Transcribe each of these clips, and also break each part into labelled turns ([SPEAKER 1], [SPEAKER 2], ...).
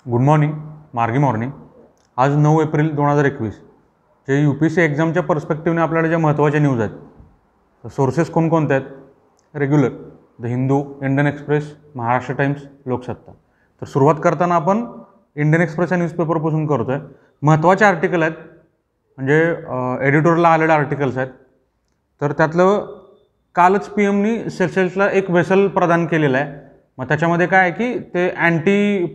[SPEAKER 1] Good morning, मार्गी morning. आज 9 April 2021. जे UPSC एक्झामच्या पर्स्पेक्टिव्हने आपल्याला ज्या महत्त्वाच्या न्यूज आहेत, सोर्सेस कोणकोणते आहेत? Regular, the Hindu, Indian express, Maharashtra times, Loksatta. तर सुरुवात करताना आपण इंडियन एक्सप्रेस या न्यूजपेपरपासून करतो आहे. महत्त्वाचे आर्टिकल आहेत, म्हणजे एडिटोरियलला आलेले आर्टिकल्स आहेत. तर त्यातलं कालच PMनी सेशेल्सला एक वेसल प्रदान केलेलं आहे. मग त्याच्यामध्ये काय आहे की ते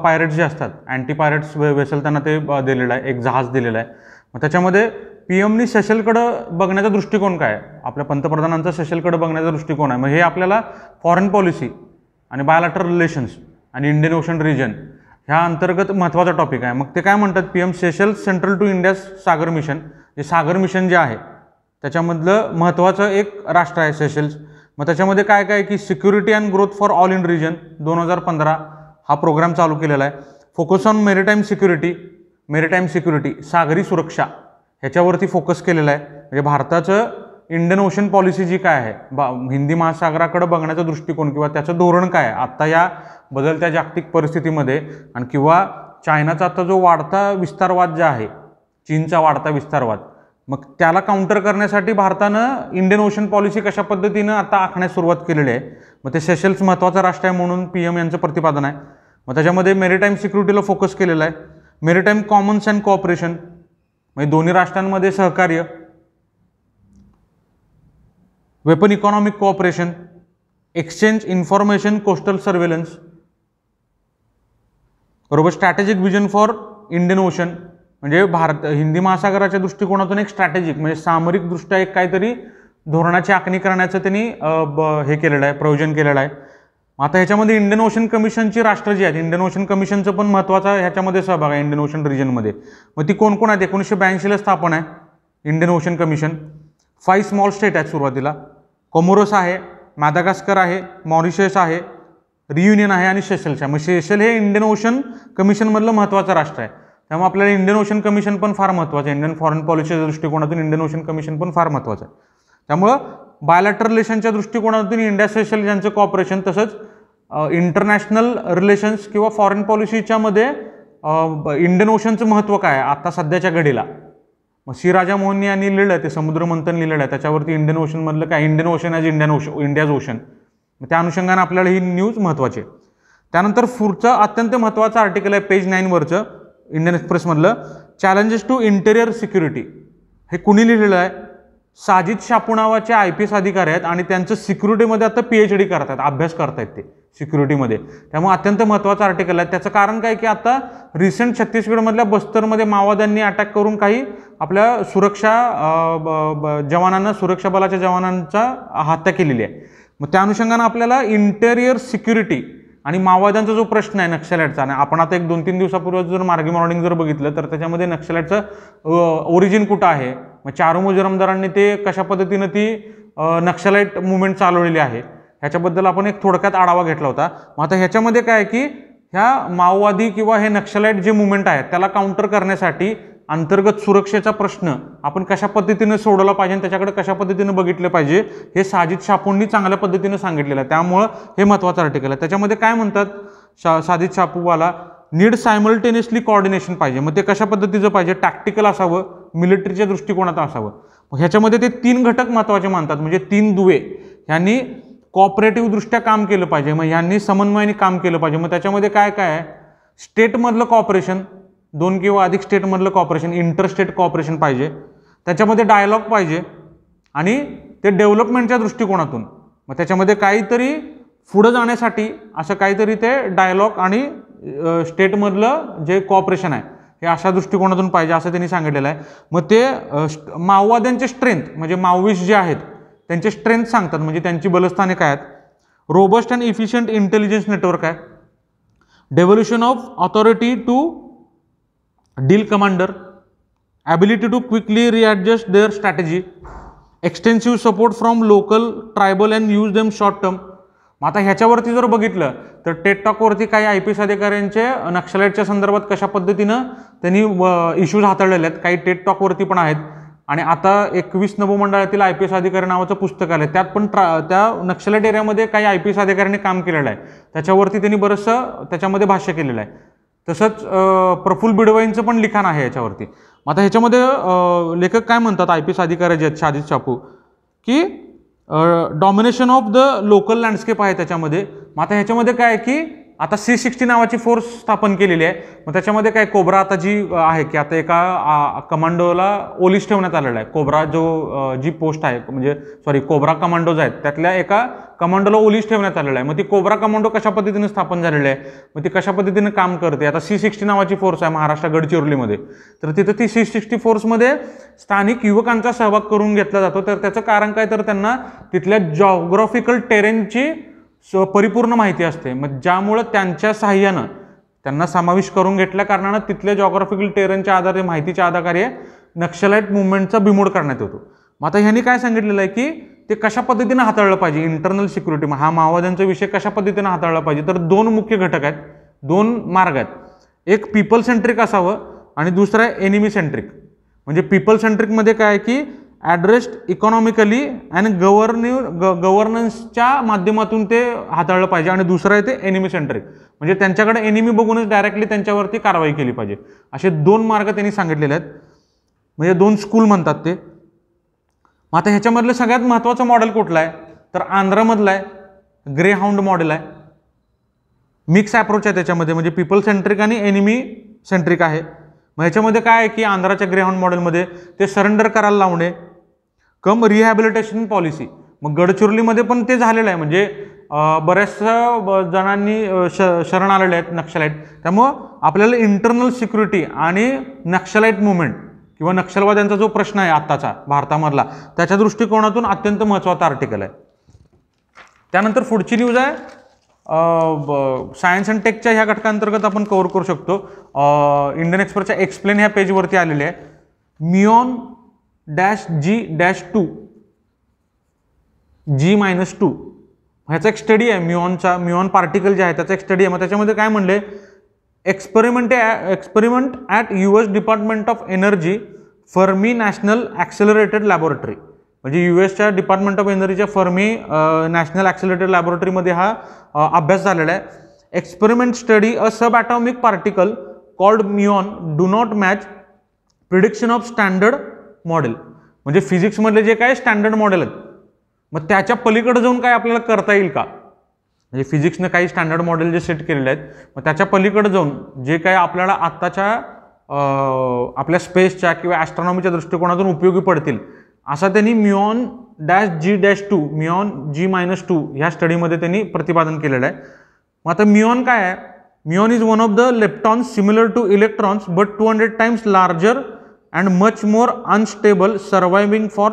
[SPEAKER 1] पायरेट्स जे असतात, अँटी पायरेट्स वेसल त्यांना ते दिलेलं आहे, एक जहाज दिलेलं आहे. मग त्याच्यामध्ये PMनी सेशेलकडं बघण्याचा दृष्टिकोन काय आहे, आपल्या पंतप्रधानांचा सेशेलकडे बघण्याचा दृष्टिकोन आहे. मग हे आपल्याला फॉरेन पॉलिसी आणि बायलॅटरल रिलेशन्स आणि इंडियन ओशन रिजन ह्या अंतर्गत महत्त्वाचा टॉपिक आहे. मग ते काय म्हणतात, PM Seychelles central to India Sagar mission, जे सागर मिशन जे आहे त्याच्यामधलं महत्त्वाचं एक राष्ट्र आहे सेशेल्स. मग त्याच्यामध्ये काय काय की security and growth for all in region 2015 हा प्रोग्राम चालू केलेला आहे. फोकस ऑन मेरिटाईम सिक्युरिटी, सागरी सुरक्षा ह्याच्यावरती फोकस केलेला आहे. म्हणजे भारताचं इंडियन ओशन पॉलिसी जी काय आहे, हिंदी महासागराकडे बघण्याचा दृष्टिकोन किंवा त्याचं धोरण काय आहे आत्ता या बदलत्या जागतिक परिस्थितीमध्ये, आणि किंवा चायनाचा आता जो वाढता विस्तारवाद जे आहे, चीनचा वाढता विस्तारवाद, मग त्याला काउंटर करण्यासाठी भारतानं इंडियन ओशन पॉलिसी कशा पद्धतीनं आता आखण्यास सुरुवात केलेली आहे. मग ते सेशेल्स महत्त्वाचा राष्ट्र आहे म्हणून PM यांचं प्रतिपादन आहे. मग त्याच्यामध्ये मेरिटाईम सिक्युरिटीला फोकस केलेला आहे. मेरिटाईम कॉमन्स अँड कोऑपरेशन, म्हणजे दोन्ही राष्ट्रांमध्ये सहकार्य, weapon economic cooperation, exchange information, coastal surveillance, बरोबर strategic vision for Indian ocean, म्हणजे हिंदी महासागराच्या दृष्टिकोनातून एक स्ट्रॅटेजिक म्हणजे सामरिकदृष्ट्या एक काहीतरी धोरणाची आखणी करण्याचं त्यांनी हे केलेलं आहे, प्रयोजन केलेलं आहे. आता ह्याच्यामध्ये इंडियन ओशन कमिशनची राष्ट्र जी आहेत, इंडियन ओशन कमिशनचं पण महत्त्वाचा ह्याच्यामध्ये सहभाग आहे इंडियन ओशन रिजनमध्ये. मग ती कोण कोण आहेत? 1982ला स्थापन आहे Indian ocean commission. 5 small state आहेत सुरुवातीला. कोमोरोस आहे, मादागास्कर आहे, मॉरिशस आहे, रियुनियन आहे आणि सेशेल्स आहे. मग सेशेल हे इंडियन ओशन कमिशनमधलं महत्त्वाचं राष्ट्र आहे. त्यामुळे आपल्याला इंडियन ओशन कमिशन पण फार महत्त्वाचं आहे. इंडियन फॉरेन पॉलिसीच्या दृष्टिकोनातून इंडियन ओशन कमिशन पण फार महत्त्वाचं आहे. त्यामुळं बायलॅटरल रिलेशनच्या दृष्टिकोनातून इंडिया सेशेल यांचं कॉपरेशन, तसंच इंटरनॅशनल रिलेशन्स किंवा फॉरेन पॉलिसीच्या मध्ये इंडियन ओशनचं महत्त्व काय आहे आता सध्याच्या घडीला. मग सी राजा मोहन यांनी लिहिलं आहे, ते समुद्र मंथन लिहिलेलं आहे, त्याच्यावरती इंडियन ओशनमधलं काय, Indian ocean as India's ocean. त्या अनुषंगाने आपल्याला ही न्यूज महत्त्वाची आहे. त्यानंतर पुढचं अत्यंत महत्त्वाचं आर्टिकल आहे पेज 9 वरचं इंडियन एक्सप्रेसमधलं, चॅलेंजेस टू इंटेरियर सिक्युरिटी. हे कुणी लिहिलेलं आहे? साजिद शापू नावाचे IPS अधिकारी आहेत आणि त्यांचं सिक्युरिटीमध्ये आता PhD करतात, अभ्यास करतायत ते सिक्युरिटीमध्ये. त्यामुळे अत्यंत महत्त्वाचं आर्टिकल आहे. त्याचं कारण काय की आता रिसेंट छत्तीसगडमधल्या बस्तरमध्ये माओवाद्यांनी अटॅक करून काही आपल्या सुरक्षा बलाच्या जवानांचा हत्या केलेली आहे. मग त्या अनुषंगानं आपल्याला इंटेरियर सिक्युरिटी आणि माओवाद्यांचा जो प्रश्न आहे नक्षलॅटचा, आणि आपण आता 1-2-3 दिवसापूर्वी जर मार्गी मॉर्निंग जर बघितलं तर त्याच्यामध्ये नक्षलॅटचं ओरिजिन कुठं आहे, मग चारू मुजरमदारांनी ते कशा पद्धतीनं ती नक्षलाईट मुवमेंट चालवलेली आहे ह्याच्याबद्दल आपण एक थोडक्यात आढावा घेतला होता. मग आता ह्याच्यामध्ये काय की ह्या माओवादी किंवा हे नक्षलाईट जे मुवमेंट आहेत त्याला काउंटर करण्यासाठी अंतर्गत सुरक्षेचा प्रश्न आपण कशा पद्धतीने सोडवला पाहिजे आणि त्याच्याकडे कशा पद्धतीने बघितलं पाहिजे हे साजिद शापूंनी चांगल्या पद्धतीने सांगितलेलं आहे. त्यामुळं हे महत्त्वाचं आर्टिकल आहे. त्याच्यामध्ये काय म्हणतात साजिद शापूवाला, नीड सायमल्टेनियसली कोऑर्डिनेशन पाहिजे. मग ते कशा पद्धतीचं पाहिजे? टॅक्टिकल असावं, मिलिटरीच्या दृष्टिकोनात असावं. मग ह्याच्यामध्ये ते 3 घटक महत्त्वाचे मानतात, म्हणजे 3 दुवे. ह्यांनी कॉपरेटिव्ह दृष्ट्या काम केलं पाहिजे, मग ह्यांनी समन्वयाने काम केलं पाहिजे. मग त्याच्यामध्ये काय काय आहे? स्टेटमधलं कॉपरेशन, 2 किंवा अधिक स्टेटमधलं कॉपरेशन, इंटरस्टेट कॉपरेशन पाहिजे. त्याच्यामध्ये डायलॉग पाहिजे आणि ते डेव्हलपमेंटच्या दृष्टिकोनातून. मग त्याच्यामध्ये काहीतरी पुढं जाण्यासाठी असं काहीतरी ते डायलॉग आणि स्टेटमधलं जे कॉपरेशन आहे हे अशा दृष्टिकोनातून पाहिजे असं त्यांनी सांगितलेलं आहे. मग ते माओवाद्यांचे स्ट्रेंथ म्हणजे माओविस्ट जे आहेत त्यांचे स्ट्रेंथ सांगतात, म्हणजे त्यांची बलस्थाने काय आहेत. Robust and efficient intelligence network आहे, devolution of authority to deal commander, ability to quickly readjust their strategy, extensive support from local tribal and use them short term. मग आता ह्याच्यावरती जर बघितलं तर टेट टॉकवरती काही IPS अधिकाऱ्यांचे नक्षलाईटच्या संदर्भात कशा पद्धतीनं त्यांनी इश्यूज हाताळलेले आहेत, काही टेट टॉकवरती पण आहेत. आणि आता 21 नभोमंडळातील IPS अधिकारी नावाचं पुस्तक आलं, त्यात पण त्या नक्षलाईट एरियामध्ये काही IPS अधिकाऱ्यांनी काम केलेलं आहे, त्याच्यावरती त्यांनी बरंचसं त्याच्यामध्ये भाष्य केलेलं आहे. तसंच प्रफुल्ल बिडवाईंचं पण लिखाण आहे याच्यावरती. आता ह्याच्यामध्ये लेखक काय म्हणतात IPS अधिकारी जे आहेत शाजिद चापू, की domination of the local landscape आहे त्याच्यामध्ये. मग आता ह्याच्यामध्ये काय आहे की आता C60 नावाची फोर्स स्थापन केलेली आहे. मग त्याच्यामध्ये काय कोब्रा आता जी आहे की आता एका कमांडोला ओलीस ठेवण्यात आलेला आहे. कोब्रा जी पोस्ट आहे म्हणजे कोब्रा कमांडोज आहेत त्यातल्या एका कमांडोला ओलीस ठेवण्यात आलेला आहे. मग ती कोब्रा कमांडो कशा पद्धतीने स्थापन झालेली आहे, मग ती कशा पद्धतीने काम करते. आता C60 नावाची फोर्स आहे महाराष्ट्र गडचिरोलीमध्ये, तर तिथं ती C60 फोर्समध्ये स्थानिक युवकांचा सहभाग करून घेतला जातो. तर त्याचं कारण काय, तर त्यांना तिथल्या जॉग्राफिकल टेरेनची परिपूर्ण माहिती असते. मग ज्यामुळं त्यांच्या साहाय्यानं त्यांना समावेश करून घेतल्या कारणानं तिथल्या जॉग्राफिकल टेरेनच्या आधारे माहितीच्या आधारे नक्षलाईट मुवमेंटचा बिमोड करण्यात येतो. मग आता ह्यांनी काय सांगितलेलं आहे की ते कशा पद्धतीने हाताळलं पाहिजे, इंटरनल सिक्युरिटी, हा माओवाद्यांचा विषय कशा पद्धतीने हाताळला पाहिजे. तर 2 मुख्य घटक आहेत, 2 मार्ग आहेत. एक पीपल सेंट्रिक असावं आणि दुसरं आहे एनिमी सेंट्रिक. म्हणजे पीपल सेंट्रिकमध्ये काय आहे की ॲड्रेस्ड इकॉनॉमिकली आणि गव्हर्नन्सच्या माध्यमातून ते हाताळलं पाहिजे, आणि दुसरं आहे ते एनिमी सेंट्रिक, म्हणजे त्यांच्याकडे एनिमी बघूनच डायरेक्टली त्यांच्यावरती कारवाई केली पाहिजे. असे 2 मार्ग त्यांनी सांगितलेले आहेत, म्हणजे 2 स्कूल म्हणतात ते. मग आता ह्याच्यामधलं सगळ्यात महत्त्वाचं मॉडेल कुठलं आहे, तर आंध्रमधलं आहे, ग्रे हाऊंड मॉडेल आहे. मिक्स अप्रोच आहे त्याच्यामध्ये, म्हणजे पीपल सेंट्रिक आणि एनिमी सेंट्रिक आहे. मग ह्याच्यामध्ये काय आहे की आंध्राच्या ग्रे हाऊंड मॉडेलमध्ये ते सरेंडर करायला लावणे कम रिहॅबिलिटेशन पॉलिसी. मग गडचिरोलीमध्ये पण ते झालेलं आहे, म्हणजे बऱ्याचशा जणांनी शरण आलेले आहेत नक्षलाईट. त्यामुळं आपल्याला इंटरनल सिक्युरिटी आणि नक्षलाईट मुवमेंट किंवा नक्षलवाद्यांचा जो प्रश्न आहे आत्ताचा भारतामधला, त्याच्या दृष्टिकोनातून अत्यंत महत्त्वाचा आर्टिकल आहे. त्यानंतर पुढची न्यूज आहे सायन्स अँड टेकच्या ह्या घटकांतर्गत आपण कव्हर करू शकतो. इंडियन एक्सप्रेसच्या एक्सप्लेन ह्या पेजवरती आलेले आहे. MUON-G-2 G-2 ह्याचा एक स्टडी आहे. म्युऑन पार्टिकल जे आहे त्याचा एक स्टडी आहे. मग त्याच्यामध्ये काय म्हणले, experiment at US department of energy Fermi national accelerated laboratory, म्हणजे USच्या डिपार्टमेंट ऑफ एनर्जीच्या फर्मी नॅशनल ॲक्सेलरेटेड लॅबोरेटरीमध्ये हा अभ्यास झालेला आहे. Experiment study a subatomic particle called muon do not match prediction of standard model, म्हणजे फिजिक्समधले जे काय स्टँडर्ड मॉडेल आहेत मग त्याच्या पलीकडे जाऊन काय आपल्याला करता येईल का, म्हणजे फिजिक्सनं काही स्टँडर्ड मॉडेल जे सेट केलेले आहेत मग त्याच्या पलीकडे जाऊन जे काय आपल्याला आत्ताच्या आपल्या स्पेसच्या किंवा ॲस्ट्रॉनॉमीच्या दृष्टिकोनातून उपयोगी पडतील, असा त्यांनी MUON-G-2 MUON-G-2 ह्या स्टडीमध्ये त्यांनी प्रतिपादन केलेलं आहे. मग आता म्युऑन काय आहे, muon is one of the leptons similar to electrons but 200 times larger and much more unstable surviving for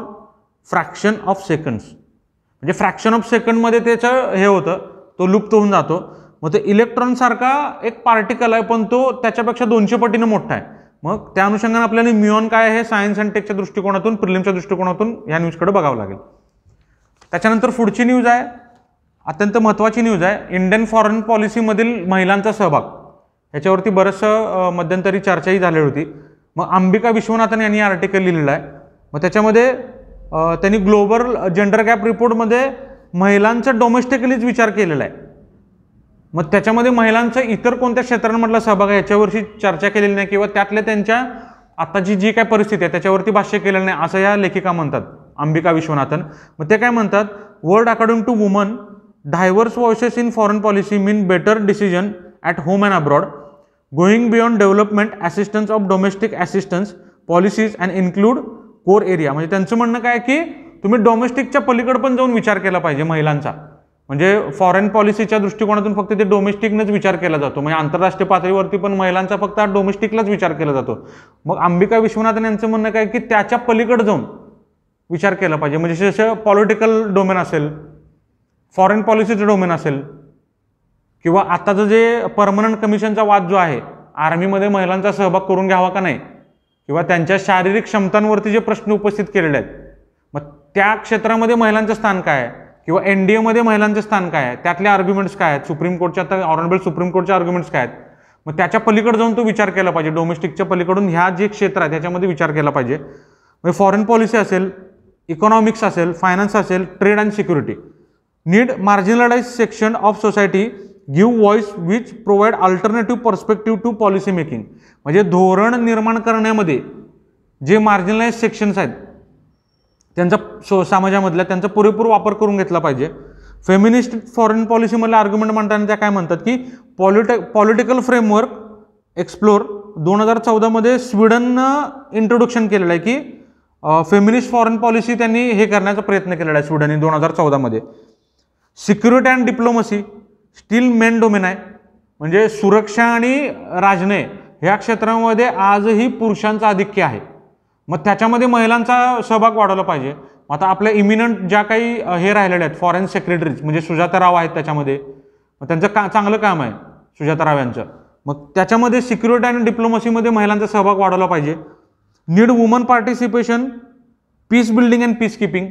[SPEAKER 1] fraction of seconds, म्हणजे फ्रॅक्शन ऑफ सेकंडमध्ये त्याचं हे होतं, तो लुप्त होऊन जातो. मग ते इलेक्ट्रॉन सारखा एक पार्टिकल आहे पण तो त्याच्यापेक्षा 200 पटीनं मोठा आहे. मग त्या अनुषंगाने आपल्याला म्युऑन काय आहे सायन्स अँड टेकच्या दृष्टिकोनातून प्रिलिमच्या दृष्टिकोनातून ह्या न्यूजकडे बघावं लागेल. त्याच्यानंतर पुढची न्यूज आहे, अत्यंत महत्त्वाची न्यूज आहे, इंडियन फॉरेन पॉलिसीमधील महिलांचा सहभाग. ह्याच्यावरती बरंचसं मध्यंतरी चर्चाही झाली होती. मग अंबिका विश्वनाथन यांनी आर्टिकल लिहिलेलं आहे. मग त्याच्यामध्ये त्यांनी ग्लोबल जेंडर गॅप रिपोर्टमध्ये महिलांचा डोमेस्टिकलीच विचार केलेला आहे. मग त्याच्यामध्ये महिलांचा इतर कोणत्या क्षेत्रांमधला सहभाग आहे याच्यावरची चर्चा केलेली नाही किंवा त्यातल्या त्यांच्या आत्ताची जी काय परिस्थिती आहे त्याच्यावरती भाष्य केलेलं नाही असं या लेखिका म्हणतात, अंबिका विश्वनाथन. मग ते काय म्हणतात, world according to women diverse voices in foreign policy mean better decision at home and abroad, going beyond development assistance of domestic assistance policies and include core area. म्हणजे त्यांचं म्हणणं काय की तुम्ही डोमेस्टिकच्या पलीकडे पण जाऊन विचार केला पाहिजे महिलांचा, म्हणजे फॉरेन पॉलिसीच्या दृष्टिकोनातून फक्त ते डोमेस्टिकनंच विचार केला जातो, म्हणजे आंतरराष्ट्रीय पातळीवरती पण महिलांचा फक्त डोमेस्टिकलाच विचार केला जातो. मग अंबिका विश्वनाथन यांचं म्हणणं काय की त्याच्या पलीकडे जाऊन विचार केला पाहिजे, म्हणजे जसं पॉलिटिकल डोमेन असेल, फॉरेन पॉलिसीचं डोमेन असेल, किंवा आताचं जे परमनंट कमिशनचा वाद जो आहे, आर्मीमध्ये महिलांचा सहभाग करून घ्यावा का नाही, किंवा त्यांच्या शारीरिक क्षमतांवरती जे प्रश्न उपस्थित केलेले आहेत मग त्या क्षेत्रामध्ये महिलांचं स्थान काय आहे, किंवा NDAमध्ये महिलांचं स्थान काय आहे, त्यातले आर्ग्युमेंट्स काय आहेत, सुप्रीम कोर्टच्या आता ऑनरेबल सुप्रीम कोर्टच्या आर्ग्युमेंट्स काय आहेत, मग त्याच्या पलीकडे जाऊन तो विचार केला पाहिजे, डोमेस्टिकच्या पलीकडून ह्या जे क्षेत्र आहे त्याच्यामध्ये विचार केला पाहिजे. म्हणजे फॉरेन पॉलिसी असेल, इकॉनॉमिक्स असेल, फायनान्स असेल, trade and security. Need marginalise section of society give voice which provide alternative perspective to policy making. म्हणजे धोरण निर्माण करण्यामध्ये जे मार्जिनलाइज सेक्शन्स आहेत त्यांचा समाजामधल्या त्यांचा पुरेपूर वापर करून घेतला पाहिजे. फेमिनिस्ट फॉरेन पॉलिसीमधल्या आर्ग्युमेंट म्हणताना त्या काय म्हणतात की पॉलिटिकल फ्रेमवर्क एक्सप्लोर 2014 मध्ये स्वीडननं इंट्रोडक्शन केलेलं आहे की फेमिनिस्ट फॉरेन पॉलिसी त्यांनी हे करण्याचा प्रयत्न केलेला आहे स्वीडनने 2014 मध्ये. Security and diplomacy steel main domain आहे. म्हणजे सुरक्षा आणि राजनय ह्या क्षेत्रामध्ये आजही पुरुषांचं आधिक्य आहे. मग त्याच्यामध्ये महिलांचा सहभाग वाढवला पाहिजे. आता आपल्या इमिनंट ज्या काही हे राहिलेल्या आहेत फॉरेन सेक्रेटरीज म्हणजे सुजाता राव आहेत त्याच्यामध्ये, मग त्यांचं चांगलं काम आहे सुजाता राव यांचं. मग त्याच्यामध्ये सिक्युरिटी आणि डिप्लोमसीमध्ये महिलांचा सहभाग वाढवला पाहिजे. Need woman participation peace building and peace keeping.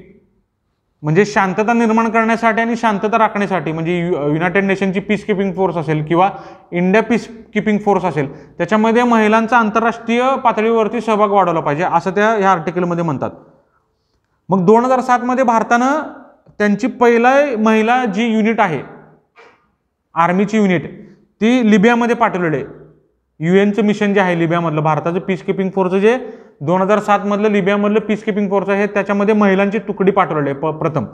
[SPEAKER 1] म्हणजे शांतता निर्माण करण्यासाठी आणि शांतता राखण्यासाठी म्हणजे युनायटेड नेशनची पीस किपिंग फोर्स असेल किंवा इंडिया पीस किपिंग फोर्स असेल त्याच्यामध्ये महिलांचा आंतरराष्ट्रीय पातळीवरती सहभाग वाढवला पाहिजे असं त्या ह्या आर्टिकलमध्ये म्हणतात. मग 2007 मध्ये भारतानं त्यांची पहिला महिला जी युनिट आहे आर्मीची युनिट ती लिबियामध्ये पाठवलेली आहे. युएनचं मिशन जे आहे लिबियामधलं भारताचं पीस किपिंग फोर्स जे 2007 मधलं लिबियामधलं पीस किपिंग फोर्स आहे त्याच्यामध्ये महिलांची तुकडी पाठवलेली आहे प्रथम.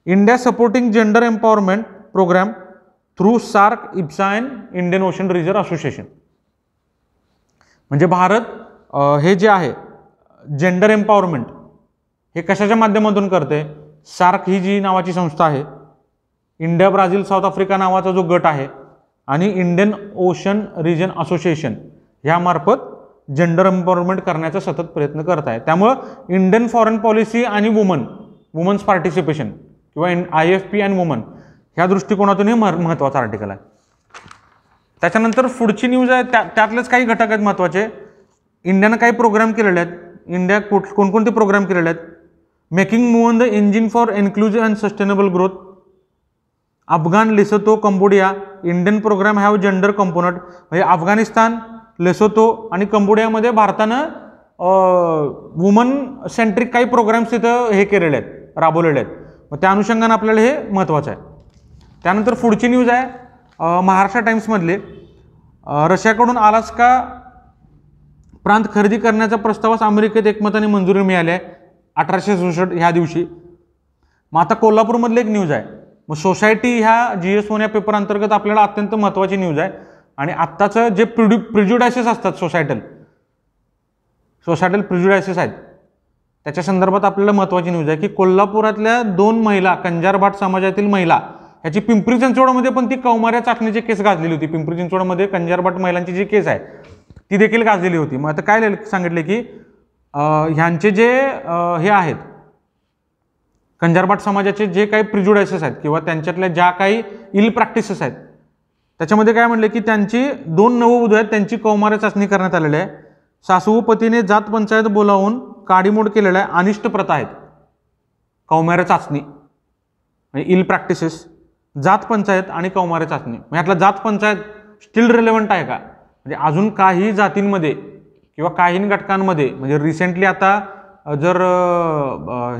[SPEAKER 1] India supporting gender empowerment programme through SAARC, IBSA and Indian ocean reserve association. म्हणजे भारत हे जे आहे जेंडर एम्पॉवरमेंट हे कशाच्या माध्यमातून करते. सार्क ही जी नावाची संस्था आहे, इंडिया, ब्राझील, साऊथ आफ्रिका नावाचा जो गट आहे आणि इंडियन ओशन रिजन असोसिएशन ह्यामार्फत जेंडर एम्पॉवरमेंट करण्याचा सतत प्रयत्न करत आहे. त्यामुळं इंडियन फॉरेन पॉलिसी आणि वुमन्स पार्टिसिपेशन किंवा IFP अँड वुमन ह्या दृष्टिकोनातून हे महत्त्वाचं आर्टिकल आहे. त्याच्यानंतर पुढची न्यूज आहे त्यातलेच काही घटक आहेत महत्त्वाचे. इंडियानं काही प्रोग्राम केलेले आहेत. इंडिया कोणकोणते प्रोग्राम केलेले आहेत. Making move the engine for inclusive and sustainable growth. Afghan, Lesotho, Cambodia Indian programme have gender component. म्हणजे अफगाणिस्तान, लेसोतो आणि कंबोडियामध्ये भारतानं वुमन सेंट्रिक काही प्रोग्राम्स तिथं हे केलेले आहेत, राबवलेले आहेत. मग त्या अनुषंगाने आपल्याला हे महत्त्वाचं आहे. त्यानंतर पुढची न्यूज आहे महाराष्ट्र टाइम्समधले. रशियाकडून अलास्का प्रांत खरेदी करण्याच्या प्रस्तावास अमेरिकेत एकमताने मंजुरी मिळाली आहे 1867 ह्या दिवशी. मग आता कोल्हापूरमधली एक न्यूज आहे. मग सोसायटी ह्या GS1 या पेपर अंतर्गत आपल्याला अत्यंत महत्त्वाची न्यूज आहे. आणि आत्ताचं जे प्रिज्युडायसेस असतात सोसायटल प्रिज्युडायसेस आहेत त्याच्या संदर्भात आपल्याला महत्त्वाची न्यूज आहे की कोल्हापुरातल्या 2 महिला कंजारभाट समाजातील महिला ह्याची पिंपरी चिंचवडमध्ये पण ती कौमार्या चाचणीची केस गाजलेली होती. पिंपरी चिंचवडमध्ये कंजारभाट महिलांची जी केस आहे ती देखील गाजलेली होती. मग आता काय सांगितले की ह्यांचे जे हे आहेत कंजारभाट समाजाचे जे काही प्रिज्युडायसेस आहेत किंवा त्यांच्यातल्या ज्या काही इल प्रॅक्टिसेस आहेत त्याच्यामध्ये काय म्हणले की त्यांची 2 नववधू आहेत त्यांची कौमार्य चाचणी करण्यात आलेली आहे. सासू पतीने जात पंचायत बोलावून काडीमोड केलेला आहे. अनिष्ट प्रथा आहेत. कौमार्य चाचणी म्हणजे इल प्रॅक्टिसेस, जात पंचायत आणि कौमार्य चाचणी. यातला जात पंचायत स्टील रिलेव्हंट आहे का. म्हणजे अजून काही जातींमध्ये किंवा काही घटकांमध्ये म्हणजे रिसेंटली आता जर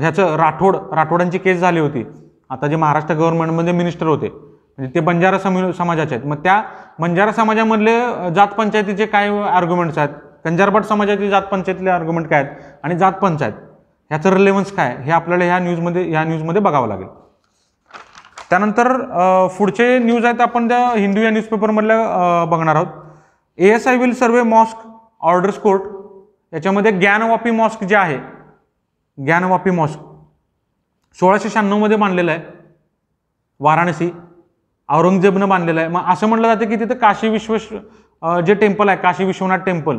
[SPEAKER 1] ह्याचं राठोडांची केस झाली होती आता जे महाराष्ट्र गव्हर्नमेंटमध्ये मिनिस्टर होते म्हणजे ते बंजारा समाजाचे आहेत. मग त्या बंजारा समाजामधले जात पंचायतीचे काय आर्ग्युमेंट्स आहेत, कंजारभाट समाजाची जात पंचायतीतले आर्ग्युमेंट काय आहेत आणि जात पंचायत ह्याचं रिलेव्हन्स काय हे आपल्याला ह्या न्यूजमध्ये बघावं लागेल. त्यानंतर पुढचे न्यूज आहेत आपण त्या हिंदू या न्यूजपेपरमधल्या बघणार आहोत. ASI will survey mosque orders court. याच्यामध्ये ज्ञानवापी मॉस्क जे आहे ज्ञानवापी मॉस्क 1696 मध्ये बांधलेलं आहे वाराणसी, औरंगजेबनं बांधलेलं आहे. मग असं म्हटलं जातं की तिथं काशी जे टेम्पल आहे काशी विश्वनाथ टेम्पल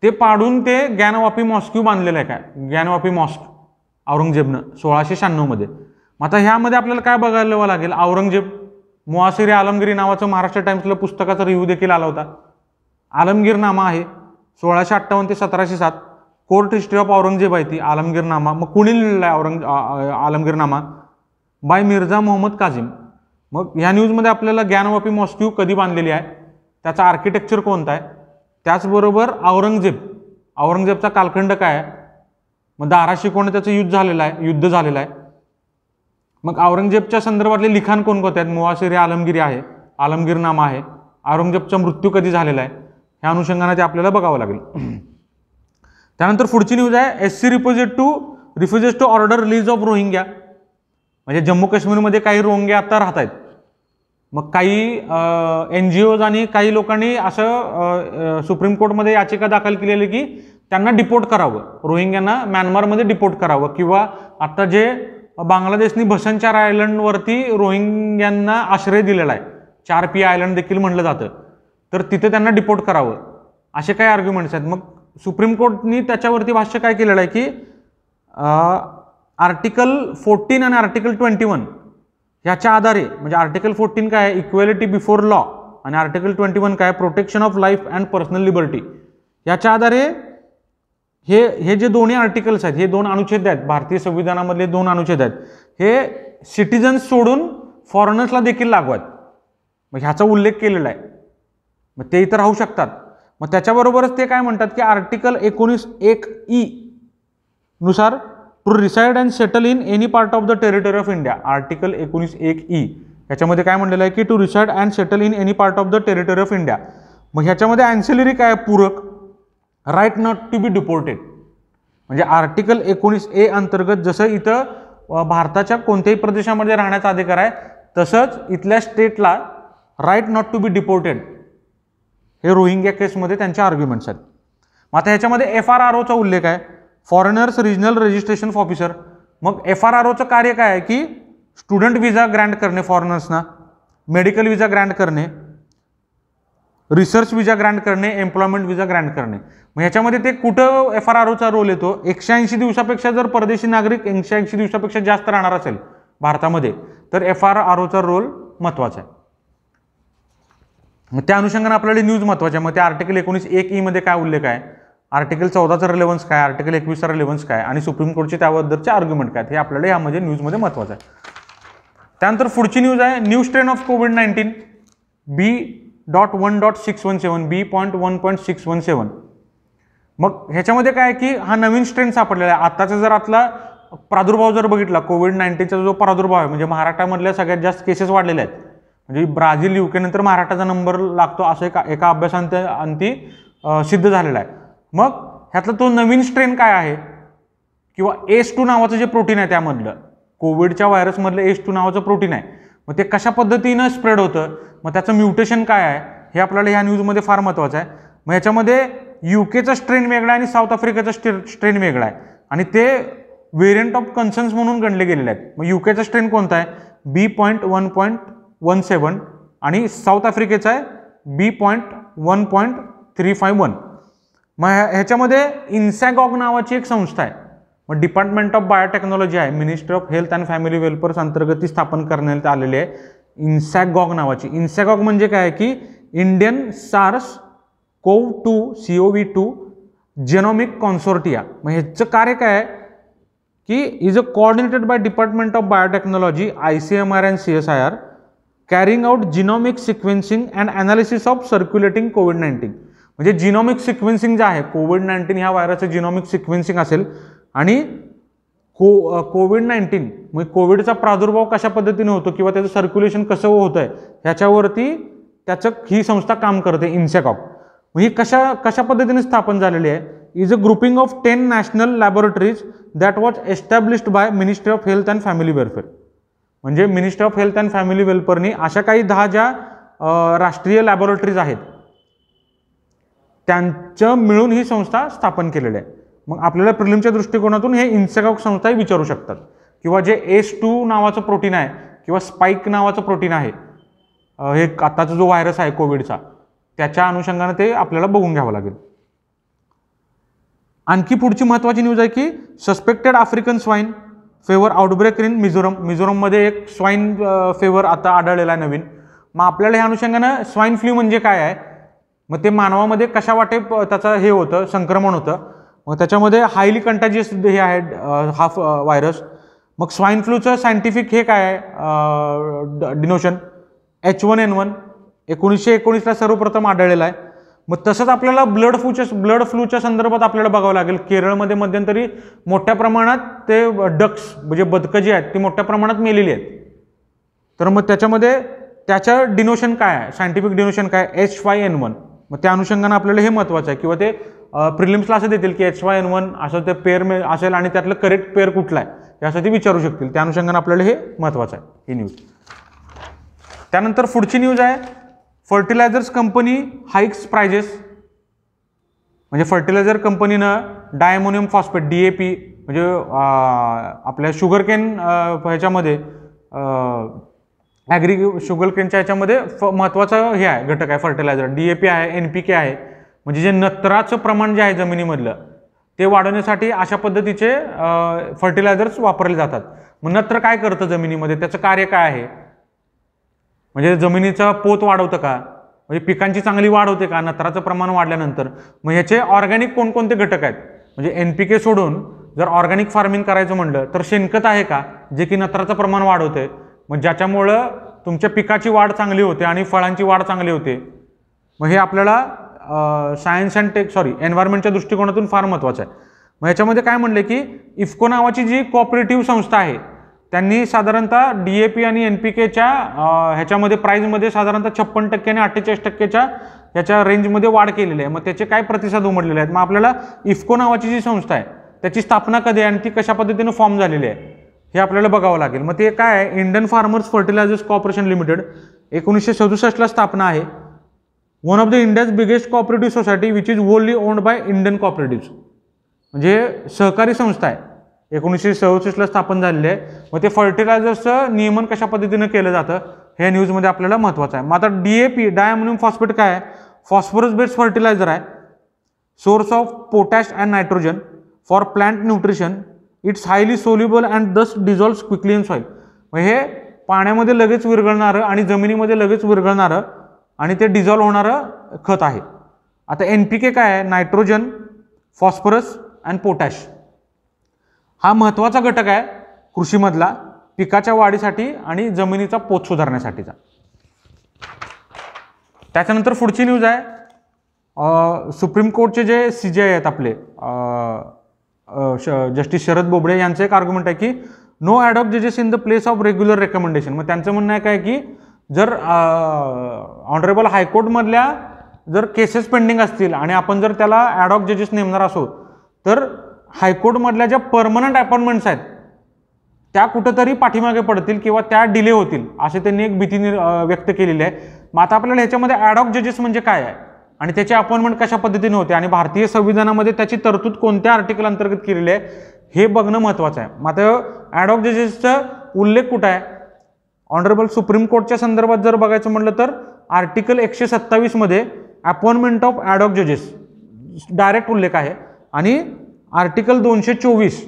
[SPEAKER 1] ते पाडून ते ज्ञानवापी मॉस्क्यू बांधलेलं आहे. काय ज्ञानवापी मॉस्क औरंगजेबनं 1696 मध्ये. मग आता ह्यामध्ये आपल्याला काय बघायला लागेल, औरंगजेब मुआसिर आलमगिरी नावाचं महाराष्ट्र टाइम्सला पुस्तकाचा रिव्ह्यू देखील आला होता. आलमगीरनामा आहे 1658 ते 1707. कोर्ट हिस्ट्री ऑफ औरंगजेब आहे ती आलमगीरनामा. मग कुणी लिहिलेला आहे आलमगीरनामा? बाय मिर्झा मोहम्मद काझिम. मग ह्या न्यूजमध्ये आपल्याला ज्ञानवापी मॉस्क्यू कधी बांधलेली आहे, त्याचा आर्किटेक्चर कोणता आहे, त्याचबरोबर औरंगजेबचा कालखंड काय आहे, मग दारा शिकवणं त्याचं युद्ध झालेलं आहे. मग औरंगजेबच्या संदर्भातले लिखाण कोणकोणते आहेत? मुआसिर आलमगिरी आहे, आलमगीरनामा आहे. औरंगजेबचा मृत्यू कधी झालेला आहे ह्या अनुषंगाने ते आपल्याला बघावं लागेल. त्यानंतर पुढची न्यूज आहे SC refuses to order release of Rohingya. म्हणजे जम्मू काश्मीरमध्ये काही रोहिंग्या आता राहत आहेत. मग काही NGOज आणि काही लोकांनी असं सुप्रीम कोर्टमध्ये याचिका दाखल केलेली की त्यांना डिपोर्ट करावं, रोहिंग्यांना म्यानमारमध्ये डिपोर्ट करावं, किंवा आता जे बांगलादेशनी भसनचार आयलंडवरती रोहिंग्यांना आश्रय दिलेला आहे, 4P आयलंड देखील म्हणलं जातं, तर तिथे त्यांना डिपोर्ट करावं असे काही आर्ग्युमेंट्स आहेत. मग सुप्रीम कोर्टनी त्याच्यावरती भाष्य काय केलेलं आहे की आर्टिकल 14 आणि आर्टिकल 21 ह्याच्या आधारे, म्हणजे आर्टिकल 14 काय आहे इक्वेलिटी बिफोर लॉ आणि आर्टिकल 21 काय protection of life and personal liberty, याच्या आधारे हे जे दोन्ही आर्टिकल्स आहेत, हे 2 अनुच्छेद आहेत भारतीय संविधानामधले 2 अनुच्छेद आहेत, हे सिटिझन्स सोडून फॉरेनर्सला देखील लागू आहेत. मग ह्याचा उल्लेख केलेला आहे. मग ते इथं राहू शकतात. मग त्याच्याबरोबरच ते काय म्हणतात की आर्टिकल 19(1)(e) नुसार to reside and settle in any part of the territory of India. Article 19(1)(e) ह्याच्यामध्ये काय म्हणलेलं आहे की to reside and settle in any part of the territory of India. मग ह्याच्यामध्ये ॲन्सिलरी काय पूरक, right not to be deported. म्हणजे आर्टिकल 19(a) अंतर्गत जसं इथं भारताच्या कोणत्याही प्रदेशामध्ये राहण्याचा अधिकार आहे, तसंच इथल्या स्टेटला right not to be deported हे रोहिंग्या केसमध्ये त्यांचे आर्ग्युमेंट्स आहेत. मग आता ह्याच्यामध्ये FRROचा उल्लेख आहे, फॉरेनर्स रिजनल रजिस्ट्रेशन ऑफिसर. मग FRROचं कार्य काय आहे की स्टुडंट व्हिसा ग्रँट करणे फॉरेनर्सना, मेडिकल व्हिसा ग्रँट करणे, रिसर्च व्हिसा ग्रँट करणे, एम्प्लॉयमेंट व्हिसा ग्रँट करणे. मग ह्याच्यामध्ये ते कुठं FRROचा रोल येतो, 180 दिवसापेक्षा जर परदेशी नागरिक 180 दिवसापेक्षा जास्त राहणार असेल भारतामध्ये तर FRROचा रोल महत्त्वाचा आहे. मग त्या अनुषंगाने आपल्याला न्यूज महत्त्वाची आहे. मग त्या आर्टिकल 19(1)(e) मध्ये काय उल्लेख आहे, आर्टिकल 14चा रिलेव्हन्स काय, आर्टिकल 21चा रिलेव्हन्स काय आणि सुप्रीम कोर्टचे त्याबद्दलचे आर्ग्युमेंट काय, हे आपल्याला यामध्ये न्यूजमध्ये महत्त्वाचं आहे. त्यानंतर पुढची न्यूज आहे new strain of covid B.1.617 B.1.617. मग ह्याच्यामध्ये काय आहे की हा नवीन स्ट्रेन सापडलेला आहे. आताचा जर आतला प्रादुर्भाव जर बघितला, कोविड-19चा जो प्रादुर्भाव आहे, म्हणजे महाराष्ट्रामधल्या सगळ्यात जास्त केसेस वाढलेल्या आहेत. म्हणजे ब्राझील, UK नंतर महाराष्ट्राचा नंबर लागतो असं एका अभ्यासांती सिद्ध झालेला आहे. मग ह्यातला तो नवीन स्ट्रेन काय आहे किंवा ACE2 नावाचं जे प्रोटीन आहे त्यामधलं, कोविडच्या व्हायरसमधलं ACE2 नावाचं प्रोटीन आहे, मग ते कशा पद्धतीनं स्प्रेड होतं, मग त्याचं म्युटेशन काय आहे हे आपल्याला ह्या न्यूजमध्ये फार महत्त्वाचं आहे. मग ह्याच्यामध्ये UKचा स्ट्रेन वेगळा आहे आणि साऊथ आफ्रिकेचा स्ट्रेन वेगळा आहे आणि ते व्हेरियंट ऑफ कन्सर्न्स म्हणून गणले गेलेले आहेत. मग UKचा स्ट्रेन कोणता आहे B.1.17 आणि साऊथ आफ्रिकेचा आहे B.1.351. मग ह्याच्यामध्ये इन्सॅगॉग नावाची एक संस्था आहे, मग डिपार्टमेंट ऑफ बायोटेक्नॉलॉजी आहे, ministry of health and family welfare अंतर्गत ती स्थापन करण्यात आलेली आहे इन्सॅगॉग नावाची. इन्सॅगॉग म्हणजे काय की इंडियन SARS-CoV-2 CoV-2 जेनोमिक कॉन्सोर्टिया. मग ह्याचं कार्य काय आहे की is a coordinated by department of biotechnology ICMR and CSIR carrying out genomic sequencing and analysis of circulating कोविड-19. म्हणजे जिनोमिक सिक्वेन्सिंग जे आहे, कोविड-19 ह्या व्हायरसचं जिनोमिक सिक्वेन्सिंग असेल आणि कोविड-19 म्हणजे कोविडचा प्रादुर्भाव कशा पद्धतीने होतो किंवा त्याचं सर्क्युलेशन कसं होतं आहे ह्याच्यावरती ही संस्था काम करते इन्सॅगॉग. मग ही कशा पद्धतीने स्थापन झालेली आहे, is a grouping of 10 national laboratories that was established by ministry of health and family welfare. म्हणजे ministry of health and family वेलफेअरनी अशा काही 10 ज्या राष्ट्रीय लॅबोरेटरीज आहेत त्यांचं मिळून ही संस्था स्थापन केलेली आहे. मग आपल्याला प्रिलिमच्या दृष्टिकोनातून हे इन्सॅगॉग संस्थाही विचारू शकतात किंवा जे ACE2 नावाचं प्रोटीन आहे किंवा स्पाइक नावाचं प्रोटीन आहे, हे आताचा जो व्हायरस आहे कोविडचा, त्याच्या अनुषंगाने ते आपल्याला बघून घ्यावं लागेल. आणखी पुढची महत्त्वाची न्यूज आहे की suspected African swine fever outbreak in Mizoram. मिझोरममध्ये एक स्वाईन फेवर आता आढळलेला आहे नवीन. मग आपल्याला ह्या अनुषंगानं स्वाईन फ्लू म्हणजे काय आहे, मग ते मानवामध्ये कशा वाटे त्याचं हे होतं, संक्रमण होतं, मग त्याच्यामध्ये हायली कंटॅजियस हे आहे हा व्हायरस. मग स्वाईन फ्लूचं सायंटिफिक हे काय आहे डिनोशन H1N1 1919ला सर्वप्रथम आढळलेला आहे. मग तसंच आपल्याला ब्लड फ्लूच्या संदर्भात आपल्याला बघावं लागेल. केरळमध्ये मध्यंतरी मोठ्या प्रमाणात ते डक्स म्हणजे बदकं जी आहेत ती मोठ्या प्रमाणात मेलेली आहेत. तर मग त्याच्यामध्ये त्याचं डिनोशन काय आहे, सायंटिफिक डिनोशन काय, H5N1. मग त्या अनुषंगाने आपल्याला हे महत्त्वाचं आहे. किंवा ते प्रिलिम्सला असं देतील की H5N1 असं ते पेअर असेल आणि त्यातलं करेक्ट पेअर कुठला आहे यासाठी विचारू शकतील. त्या अनुषंगाने आपल्याला हे महत्त्वाचं आहे ही न्यूज. त्यानंतर पुढची न्यूज आहे फर्टिलायझर्स कंपनी हाईक्स प्राइजेस. म्हणजे फर्टिलायझर कंपनीनं डायमोनियम फॉस्फेट DAP म्हणजे आपल्या शुगरकेन ह्याच्यामध्ये शुगरकेनच्या ह्याच्यामध्ये महत्त्वाचं हे आहे घटक आहे फर्टिलायझर. DAP आहे, NPK आहे. म्हणजे जे नत्राचं प्रमाण जे आहे जमिनीमधलं ते वाढवण्यासाठी अशा पद्धतीचे फर्टिलायझर्स वापरले जातात. मग नत्र काय करतं जमिनीमध्ये, त्याचं कार्य काय आहे, म्हणजे जमिनीचा पोत वाढवतं का, म्हणजे पिकांची चांगली वाढ होते का नत्राचं प्रमाण वाढल्यानंतर. मग ह्याचे ऑर्गॅनिक कोणकोणते घटक आहेत, म्हणजे NPK सोडून जर ऑर्गॅनिक फार्मिंग करायचं म्हणलं तर शेणखत आहे का जे की नत्राचं प्रमाण वाढवते, मग ज्याच्यामुळं तुमच्या पिकाची वाढ चांगली होते आणि फळांची वाढ चांगली होते. मग हे आपल्याला सायन्स अँड एन्व्हायरमेंटच्या दृष्टिकोनातून फार महत्त्वाचं आहे. मग याच्यामध्ये काय म्हणले की इफ्को नावाची जी कोऑपरेटिव्ह संस्था आहे त्यांनी साधारणतः DAP आणि NPKच्या ह्याच्यामध्ये प्राईजमध्ये साधारणतः 56% आणि 48% ह्याच्या रेंजमध्ये वाढ केलेली आहे. मग त्याचे काय प्रतिसाद उमटलेले आहेत. मग आपल्याला इफ्को नावाची जी संस्था आहे त्याची स्थापना कधी आहे आणि ती कशा पद्धतीने फॉर्म झालेली आहे हे आपल्याला बघावं लागेल. मग ते काय आहे, Indian farmers fertilisers corporation limited 1967ला स्थापना आहे. One of the India's biggest cooperative society which is wholly owned by Indian cooperative. म्हणजे सहकारी संस्था आहे, 1967ला स्थापन झालेली आहे. मग ते फर्टिलायझर्सचं नियमन कशा पद्धतीनं केलं जातं हे न्यूजमध्ये आपल्याला महत्त्वाचं आहे. मग आता DAP डायमोनियम फॉस्फेट काय आहे, फॉस्फरस बेस्ड फर्टिलायझर आहे, source of potash and nitrogen for plant nutrition. It's highly soluble and दस डिझॉल्व्स क्विकली इन सॉइल. मग हे पाण्यामध्ये लगेच विरघळणारं आणि जमिनीमध्ये लगेच विरघळणारं आणि ते डिझॉल्व्ह होणारं खत आहे. आता NPK काय आहे, नायट्रोजन, फॉस्फरस अँड पोटॅश. हा महत्त्वाचा घटक आहे कृषीमधला पिकाच्या वाढीसाठी आणि जमिनीचा पोत सुधारण्यासाठीचा. त्याच्यानंतर पुढची न्यूज आहे सुप्रीम कोर्टचे जे CJI आहेत आपले जस्टिस शरद बोबडे यांचं एक आर्ग्युमेंट आहे की नो ॲडॉक जजेस in the place of regular recommendation. मग त्यांचं म्हणणं आहे काय की जर ऑनरेबल हायकोर्टमधल्या जर केसेस पेंडिंग असतील आणि आपण जर त्याला ॲडॉक जजेस नेमणार असो तर हायकोर्टमधल्या ज्या परमनंट अपॉइंटमेंट्स आहेत त्या कुठंतरी पाठीमागे पडतील किंवा त्या डिले होतील असे त्यांनी एक भीती व्यक्त केलेली आहे. मग आता आपल्याला ह्याच्यामध्ये ॲडॉक जजेस म्हणजे काय आहे आणि त्याचे अपॉइंटमेंट कशा पद्धतीने होते आणि भारतीय संविधानामध्ये त्याची तरतूद कोणत्या आर्टिकल अंतर्गत केलेली आहे हे बघणं महत्त्वाचं आहे. मग आता ॲडॉक जजेसचा उल्लेख कुठं आहे, ऑनरेबल सुप्रीम कोर्टच्या संदर्भात जर बघायचं म्हटलं तर आर्टिकल 127 मध्ये अपॉइंटमेंट ऑफ ॲडॉक जजेस डायरेक्ट उल्लेख आहे आणि आर्टिकल 224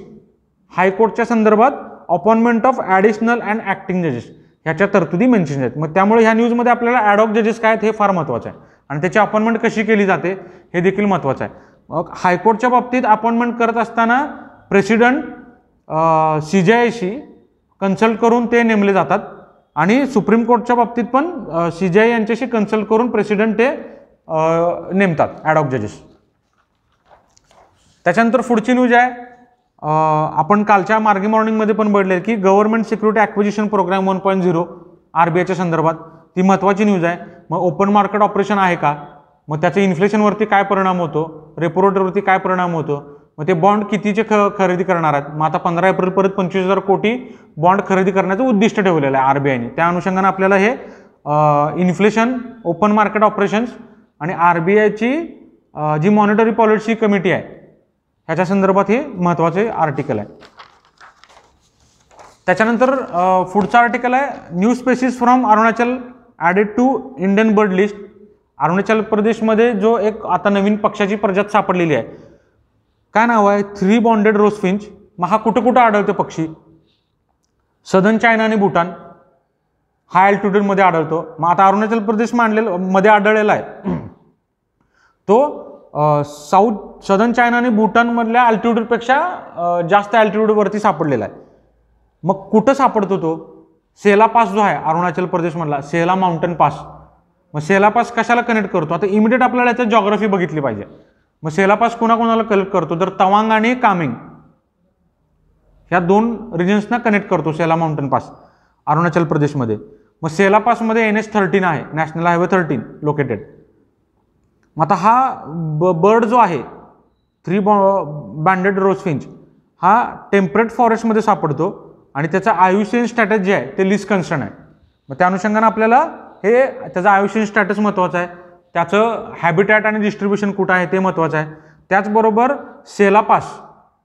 [SPEAKER 1] हायकोर्टच्या संदर्भात appointment of additional and acting जजेस ह्याच्या तरतुदी मेन्शन आहेत. मग त्यामुळे ह्या न्यूजमध्ये आपल्याला ॲडॉक जजेस काय आहेत हे फार महत्त्वाचं आहे आणि त्याची अपॉइंटमेंट कशी केली जाते हे देखील महत्त्वाचं आहे. मग हायकोर्टच्या बाबतीत अपॉइंटमेंट करत असताना प्रेसिडेंट CJIशी कन्सल्ट करून ते नेमले जातात आणि सुप्रीम कोर्टच्या बाबतीत पण CJI यांच्याशी कन्सल्ट करून प्रेसिडेंट ते नेमतात ॲडॉक जजेस. त्याच्यानंतर पुढची न्यूज आहे आपण कालच्या मार्गी मॉर्निंगमध्ये पण बघले की गव्हर्नमेंट सिक्युरिटी ॲक्विजिशन प्रोग्राम 1.0 RBIच्या संदर्भात ती महत्त्वाची न्यूज आहे. मग ओपन मार्केट ऑपरेशन आहे का, मग त्याचा इन्फ्लेशनवरती काय परिणाम होतो, रेपो रेटवरती काय परिणाम होतो, मग ते बॉन्ड कितीचे खरेदी करणार आहेत. मग आता 15 एप्रिलपर्यंत 25,000 कोटी बॉन्ड खरेदी करण्याचं उद्दिष्ट ठेवलेलं आहे RBIने. त्या अनुषंगाने आपल्याला हे इन्फ्लेशन, ओपन मार्केट ऑपरेशन्स आणि RBIची जी मॉनिटरी पॉलिसी कमिटी आहे ह्याच्या संदर्भात हे महत्त्वाचे आर्टिकल आहे. त्याच्यानंतर पुढचा आर्टिकल आहे new species from Arunachal added to Indian bird list. Arunachal प्रदेशमध्ये जो एक आता नवीन पक्षाची प्रजात सापडलेली आहे, काय नाव आहे, 3 बॉन्डेड रोजफिंच. मग हा कुठं कुठं आढळतो पक्षी, सदर्न चायना आणि भूटान, हाय अल्टिट्यूडमध्ये आढळतो. मग आता अरुणाचल प्रदेश मध्ये आढळलेला आहे तो सदर्न चायना आणि भूटानमधल्या अल्टिट्यूडपेक्षा जास्त अल्टिट्यूडवरती सापडलेला आहे. मग कुठं सापडतो तो, सेला पास जो आहे अरुणाचल प्रदेशमधला सेला माउंटन पास मग सेलापास कशाला कनेक्ट करतो, आता इमिडिएट आपल्याला याच्यात जॉग्राफी बघितली पाहिजे. मग सेलापास कोणाकोणाला कनेक्ट करतो, तर तवांग आणि कामेंग ह्या 2 रिजन्सना कनेक्ट करतो सेला माउंटेन पास अरुणाचल प्रदेशमध्ये. मग सेला पासमध्ये NH13 आहे, नॅशनल हायवे 13 लोकेटेड. मग आता हा बर्ड जो आहे 3 बँडेड रोजफिंच हा टेम्परेट फॉरेस्टमध्ये सापडतो आणि त्याचा आयुष्यन स्टॅटस जे आहे ते लिस्ट कन्सर्न आहे. मग त्या अनुषंगाने आपल्याला हे त्याचं आयुष्यन स्टॅटस महत्त्वाचं आहे, त्याचं हॅबिटॅट आणि डिस्ट्रीब्युशन कुठं आहे ते महत्त्वाचं आहे. त्याचबरोबर सेला पास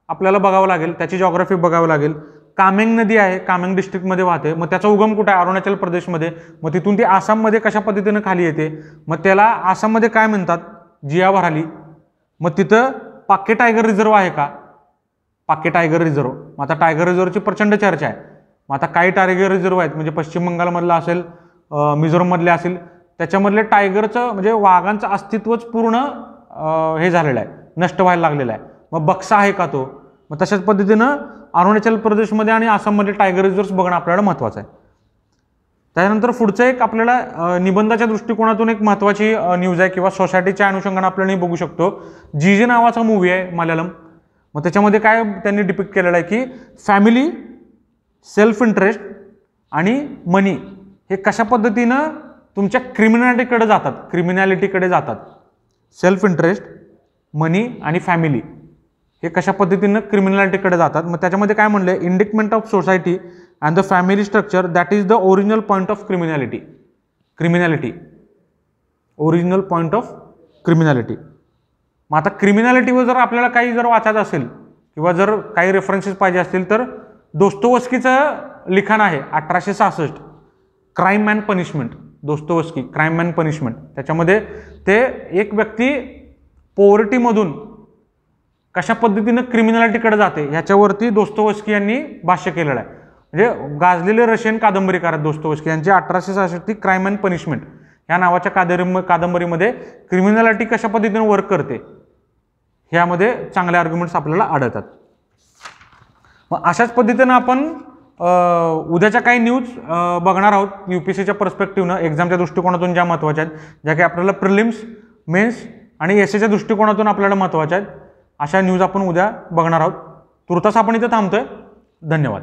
[SPEAKER 1] आपल्याला बघावं लागेल, त्याची जॉग्राफी बघावं लागेल. कामेंग नदी आहे, कामेंग डिस्ट्रिक्टमध्ये वाहते, मग त्याचा उगम कुठे आहे, अरुणाचल प्रदेशमध्ये. मग तिथून ती आसाममध्ये कशा पद्धतीनं खाली येते, मग त्याला आसाममध्ये काय म्हणतात, जिया भराली. मग तिथं पाके टायगर रिझर्व आहे का, पाके टायगर रिझर्व. मग आता टायगर रिझर्वची प्रचंड चर्चा आहे. मग आता काही टायगर रिझर्व आहेत, म्हणजे पश्चिम बंगालमधला असेल, मिझोरममधले असेल, त्याच्यामधले टायगरचं म्हणजे वाघांचं अस्तित्वच पूर्ण हे झालेलं आहे, नष्ट व्हायला लागलेलं आहे. मग बक्सा आहे का तो. मग तशाच पद्धतीनं अरुणाचल प्रदेशमध्ये आणि आसाममध्ये टायगर रिझर्व्स बघणं आपल्याला महत्त्वाचं आहे. त्यानंतर पुढचं एक आपल्याला निबंधाच्या दृष्टिकोनातून एक महत्त्वाची न्यूज आहे किंवा सोसायटीच्या अनुषंगाने आपल्याला बघू शकतो. जीजे नावाचा मूवी आहे मल्याळम. मग त्याच्यामध्ये काय त्यांनी डिपिक्ट केलेलं आहे की फॅमिली, सेल्फ इंटरेस्ट आणि मनी हे कशा पद्धतीनं तुमच्या क्रिमिनॅलिटीकडे जातात. सेल्फ इंटरेस्ट, मनी आणि फॅमिली हे कशा पद्धतीनं क्रिमिनॅलिटीकडे जातात. मग त्याच्यामध्ये काय म्हणलंय, indictment of society and the family structure that is the original point of criminality. Original point of criminality. मग आता क्रिमिनॅलिटीवर जर आपल्याला काही जर वाचायचं असेल किंवा जर काही रेफरन्सेस पाहिजे असतील तर दोस्तोवस्कीचं लिखाण आहे 1866 crime and punishment. Dostoevsky crime and punishment. त्याच्यामध्ये ते एक व्यक्ती पॉवर्टीमधून कशा पद्धतीनं क्रिमिनॅलिटीकडे जाते ह्याच्यावरती दोस्तोवस्की यांनी भाष्य केलेलं आहे. म्हणजे गाजलेले रशियन कादंबरीकार आहेत दोस्तोवस्की यांची 1866 क्राईम अँड पनिशमेंट या नावाच्या कादंबरीमध्ये क्रिमिनॅलिटी कशा पद्धतीने वर्क करते ह्यामध्ये चांगले आर्ग्युमेंट्स आपल्याला आढळतात. मग अशाच पद्धतीनं आपण उद्याच्या काही न्यूज बघणार आहोत UPSCच्या पर्स्पेक्टिव्हनं, एक्झामच्या दृष्टिकोनातून ज्या महत्त्वाच्या आहेत, ज्या की आपल्याला प्रिलिम्स, मेन्स आणि एसएच्या दृष्टिकोनातून आपल्याला महत्त्वाच्या आहेत, अशा न्यूज आपण उद्या बघणार आहोत. तुर्तास आपण इथं थांबतोय. धन्यवाद.